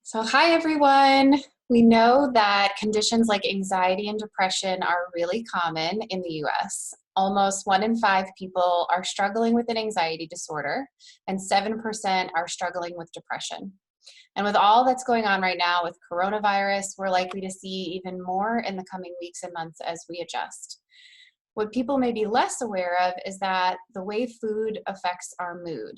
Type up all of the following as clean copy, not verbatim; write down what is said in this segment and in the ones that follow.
So, hi everyone. We know that conditions like anxiety and depression are really common in the US. Almost 1 in 5 people are struggling with an anxiety disorder, and 7% are struggling with depression. And with all that's going on right now with coronavirus, we're likely to see even more in the coming weeks and months as we adjust. What people may be less aware of is that the way food affects our mood.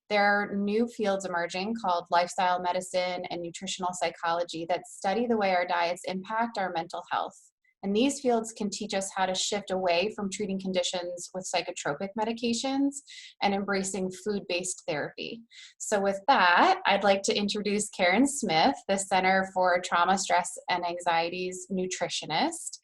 There are new fields emerging called lifestyle medicine and nutritional psychology that study the way our diets impact our mental health. And these fields can teach us how to shift away from treating conditions with psychotropic medications and embracing food based therapy. So, with that, I'd like to introduce Karen Smith, the Center for Trauma, Stress, and Anxiety's nutritionist.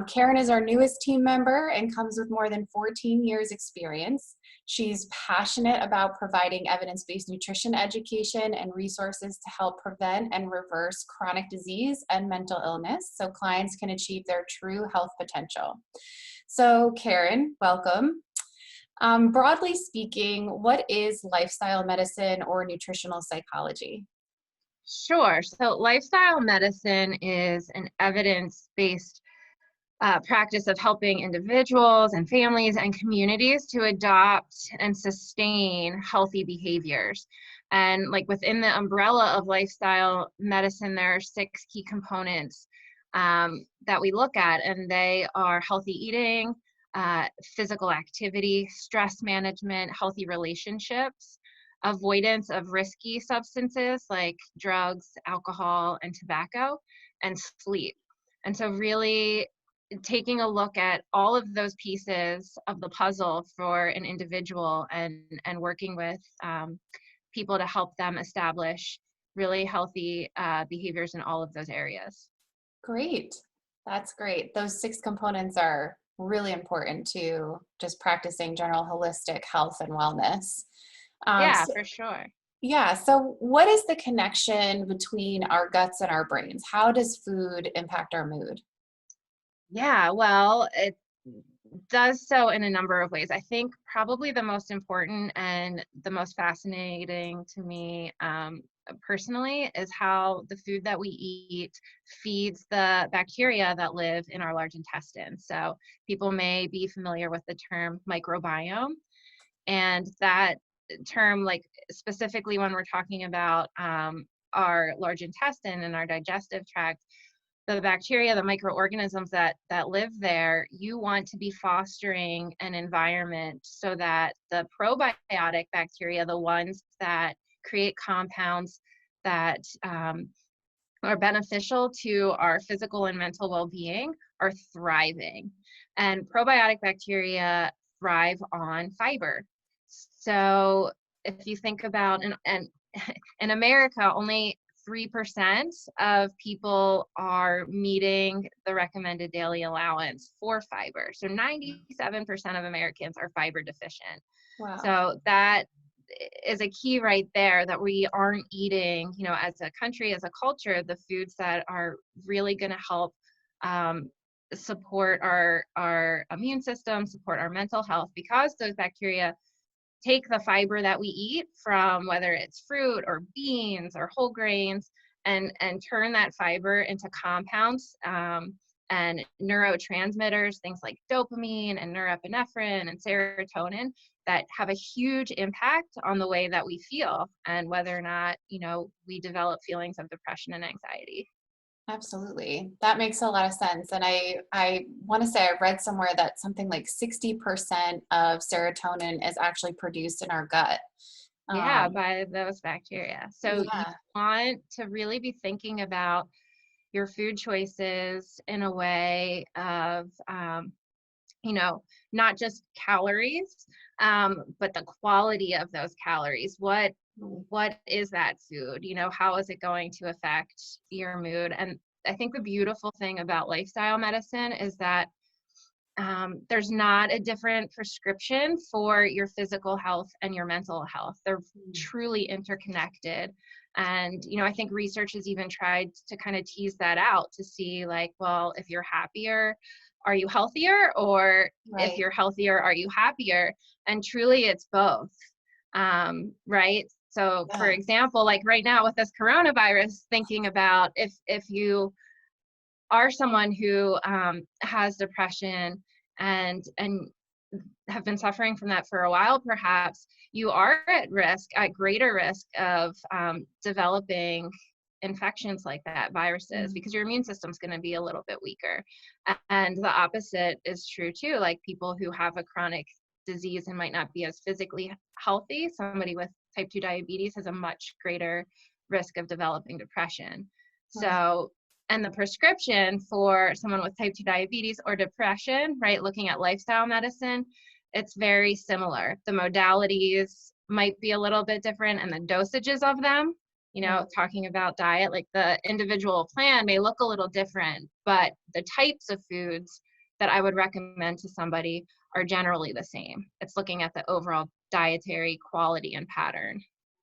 Karen is our newest team member and comes with more than 14 years' experience. She's passionate about providing evidence-based nutrition education and resources to help prevent and reverse chronic disease and mental illness so clients can achieve their true health potential. So Karen, welcome. Broadly speaking, what is lifestyle medicine or nutritional psychology? Sure. So lifestyle medicine is an evidence-based practice of helping individuals and families and communities to adopt and sustain healthy behaviors. And like within the umbrella of lifestyle medicine, there are 6 key components that we look at, and they are healthy eating, physical activity, stress management, healthy relationships, avoidance of risky substances like drugs, alcohol, and tobacco, and sleep. And so really taking a look at all of those pieces of the puzzle for an individual and working with people to help them establish really healthy behaviors in all of those areas. Great. That's great. Those 6 components are really important to just practicing general holistic health and wellness. Yeah, So, for sure. yeah, so what is the connection between our guts and our brains? How does food impact our mood? Yeah, well, it does so in a number of ways. I think probably the most important and the most fascinating to me personally is how the food that we eat feeds the bacteria that live in our large intestine. So people may be familiar with the term microbiome, and that term, like specifically when we're talking about our large intestine and our digestive tract, the bacteria, the microorganisms that live there, you want to be fostering an environment so that the probiotic bacteria, the ones that create compounds that are beneficial to our physical and mental well-being, are thriving. And probiotic bacteria thrive on fiber. So if you think about, and in America, only 3% of people are meeting the recommended daily allowance for fiber. So 97% of Americans are fiber deficient. Wow. So that is a key right there, that we aren't eating, as a country, as a culture, the foods that are really going to help support our immune system, support our mental health, because those bacteria take the fiber that we eat from, whether it's fruit or beans or whole grains, and turn that fiber into compounds and neurotransmitters, things like dopamine and norepinephrine and serotonin, that have a huge impact on the way that we feel and whether or not, we develop feelings of depression and anxiety. Absolutely. That makes a lot of sense. And I want to say I read somewhere that something like 60% of serotonin is actually produced in our gut. Yeah, Um, by those bacteria. So you yeah, want to really be thinking about your food choices in a way of, you know, not just calories, but the quality of those calories. What is that food? How is it going to affect your mood? And I think the beautiful thing about lifestyle medicine is that there's not a different prescription for your physical health and your mental health. They're truly interconnected. And, I think research has even tried to kind of tease that out to see, like, well, if you're happier, are you healthier? Or if right. you're healthier, are you happier? And truly it's both, right? So for Yeah. example, like right now with this coronavirus, thinking about if you are someone who has depression and have been suffering from that for a while, perhaps you are at greater risk of developing infections like that, viruses, Mm. because your immune system's going to be a little bit weaker. And the opposite is true too. Like people who have a chronic disease and might not be as physically healthy, somebody with type 2 diabetes has a much greater risk of developing depression. Right. So, and the prescription for someone with type 2 diabetes or depression, right, looking at lifestyle medicine, it's very similar. The modalities might be a little bit different and the dosages of them, talking about diet, like the individual plan may look a little different, but the types of foods that I would recommend to somebody are generally the same. It's looking at the overall dietary quality and pattern.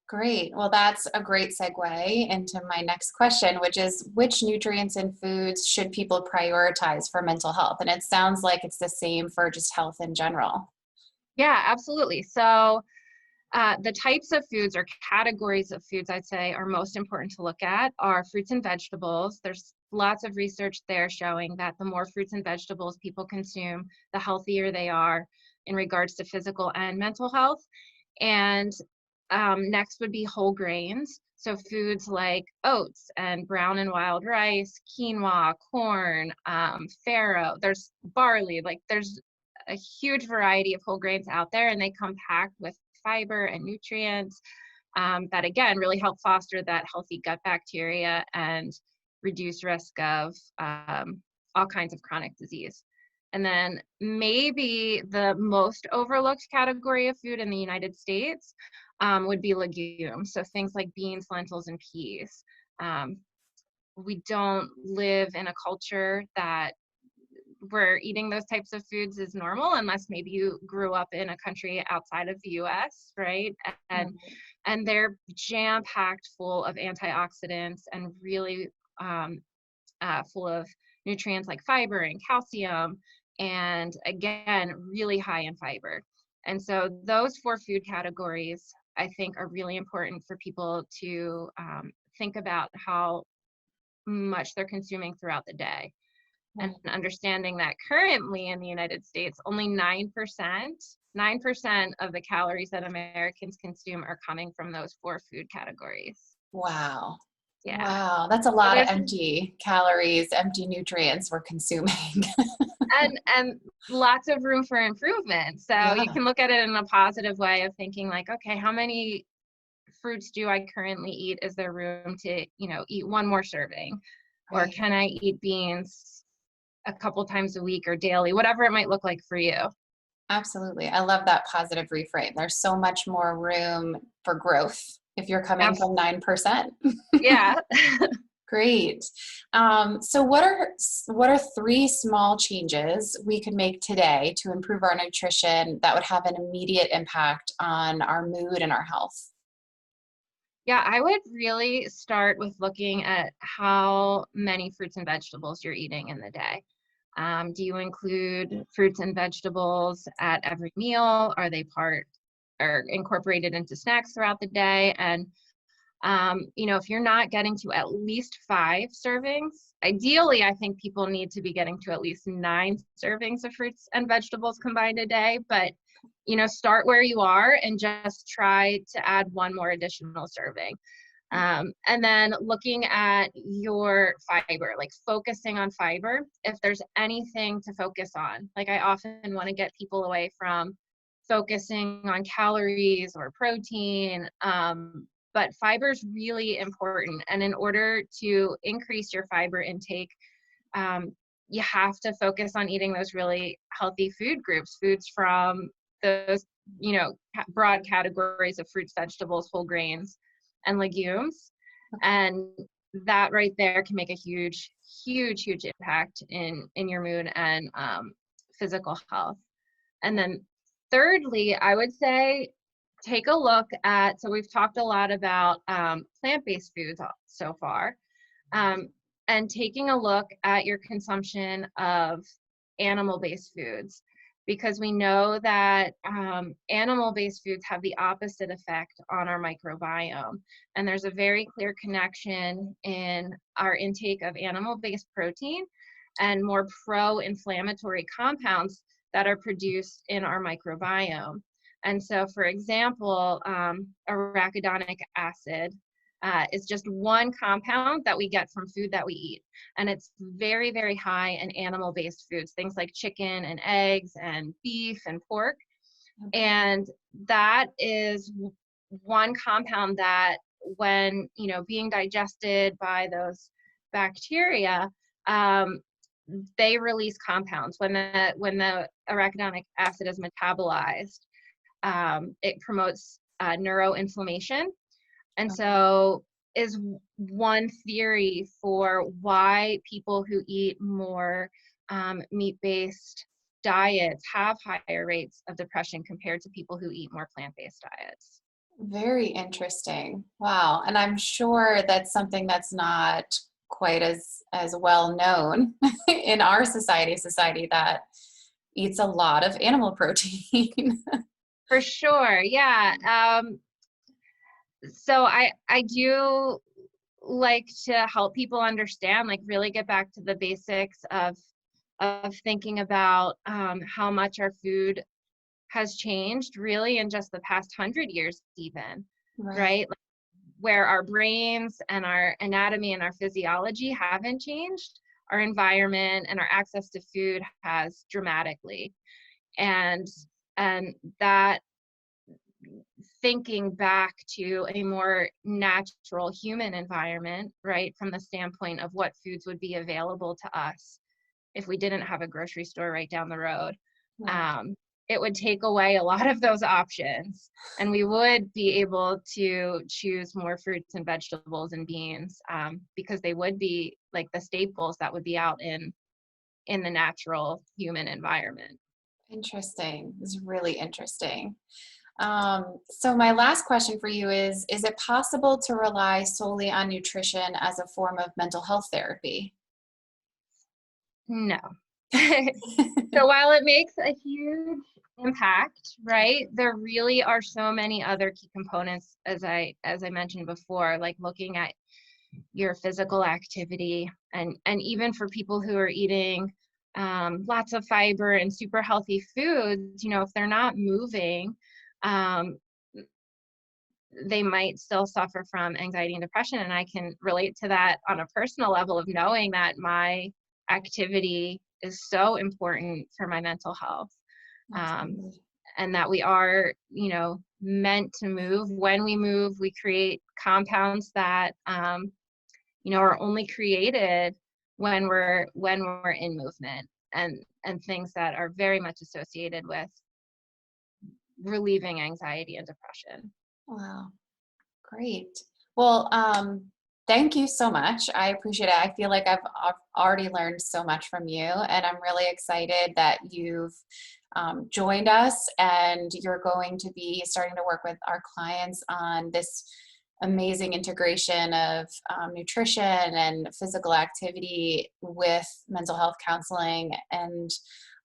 Great. Well, that's a great segue into my next question, which is which nutrients and foods should people prioritize for mental health? And it sounds like it's the same for just health in general. Yeah, absolutely. So the types of foods or categories of foods I'd say are most important to look at are fruits and vegetables. There's lots of research there showing that the more fruits and vegetables people consume, the healthier they are in regards to physical and mental health. And next would be whole grains. So foods like oats and brown and wild rice, quinoa, corn, farro, there's barley, like there's a huge variety of whole grains out there, and they come packed with fiber and nutrients that again really help foster that healthy gut bacteria and reduce risk of all kinds of chronic disease. And then maybe the most overlooked category of food in the United States would be legumes. So things like beans, lentils, and peas. Um, we don't live in a culture that where eating those types of foods is normal unless maybe you grew up in a country outside of the US, right? And Right. and they're jam packed full of antioxidants and really full of nutrients like fiber and calcium, and again, really high in fiber. And so those four food categories I think are really important for people to think about how much they're consuming throughout the day, and Right. understanding that currently in the United States, only 9% of the calories that Americans consume are coming from those four food categories. Wow. Yeah. Wow. That's a So lot of there's empty calories, empty nutrients we're consuming. and lots of room for improvement. So you Yeah. can look at it in a positive way of thinking like, okay, how many fruits do I currently eat? Is there room to, eat one more serving? Or Right. can I eat beans a couple times a week or daily, whatever it might look like for you? Absolutely. I love that positive reframe. There's so much more room for growth if you're coming from 9%. Yeah. Great. So what are three small changes we could make today to improve our nutrition that would have an immediate impact on our mood and our health? Yeah, I would really start with looking at how many fruits and vegetables you're eating in the day. Do you include fruits and vegetables at every meal? Are they part or incorporated into snacks throughout the day? And if you're not getting to at least 5 servings, ideally, I think people need to be getting to at least 9 servings of fruits and vegetables combined a day. But, start where you are and just try to add one more additional serving. And then looking at your fiber, like focusing on fiber, if there's anything to focus on. Like I often want to get people away from focusing on calories or protein. But fiber is really important. And in order to increase your fiber intake, you have to focus on eating those really healthy food groups, foods from those, broad categories of fruits, vegetables, whole grains, and legumes. And that right there can make a huge, huge, huge impact in your mood and physical health. And then thirdly, I would say take a look at, so we've talked a lot about plant-based foods so far, um, and taking a look at your consumption of animal-based foods, because we know that animal-based foods have the opposite effect on our microbiome. And there's a very clear connection in our intake of animal-based protein and more pro-inflammatory compounds that are produced in our microbiome. And so, for example, arachidonic acid is just one compound that we get from food that we eat. And it's very, very high in animal-based foods, things like chicken and eggs and beef and pork. And that is one compound that when, being digested by those bacteria, they release compounds. When the arachidonic acid is metabolized, it promotes neuroinflammation. And so is one theory for why people who eat more meat-based diets have higher rates of depression compared to people who eat more plant-based diets. Very interesting. Wow. And I'm sure that's something that's not quite as well known in our society that eats a lot of animal protein. For sure, yeah. So I do like to help people understand, like really get back to the basics of thinking about how much our food has changed really in just the past 100 years even, right? Like, where our brains and our anatomy and our physiology haven't changed, our environment and our access to food has dramatically. And that thinking back to a more natural human environment, right, from the standpoint of what foods would be available to us if we didn't have a grocery store right down the road, it would take away a lot of those options, and we would be able to choose more fruits and vegetables and beans, because they would be like the staples that would be out in the natural human environment. Interesting. This is really interesting. So my last question for you is it possible to rely solely on nutrition as a form of mental health therapy? No. So while it makes a huge impact, right, there really are so many other key components, as I mentioned before, like looking at your physical activity, and even for people who are eating lots of fiber and super healthy foods, if they're not moving, they might still suffer from anxiety and depression. And I can relate to that on a personal level of knowing that my activity is so important for my mental health. And that we are, meant to move. When we move, we create compounds that, are only created when we're in movement, and things that are very much associated with relieving anxiety and depression. Wow. Great. Well, thank you so much. I appreciate it. I feel like I've already learned so much from you, and I'm really excited that you've joined us and you're going to be starting to work with our clients on this amazing integration of nutrition and physical activity with mental health counseling and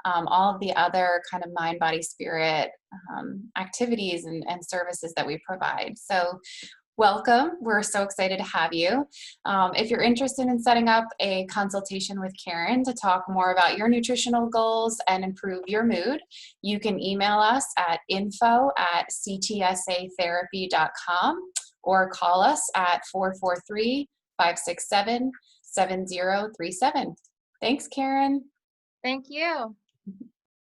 all of the other kind of mind, body, spirit activities and services that we provide. So welcome. We're so excited to have you. If you're interested in setting up a consultation with Karen to talk more about your nutritional goals and improve your mood, you can email us at info@ctsatherapy.com or call us at 443-567-7037. Thanks, Karen. Thank you.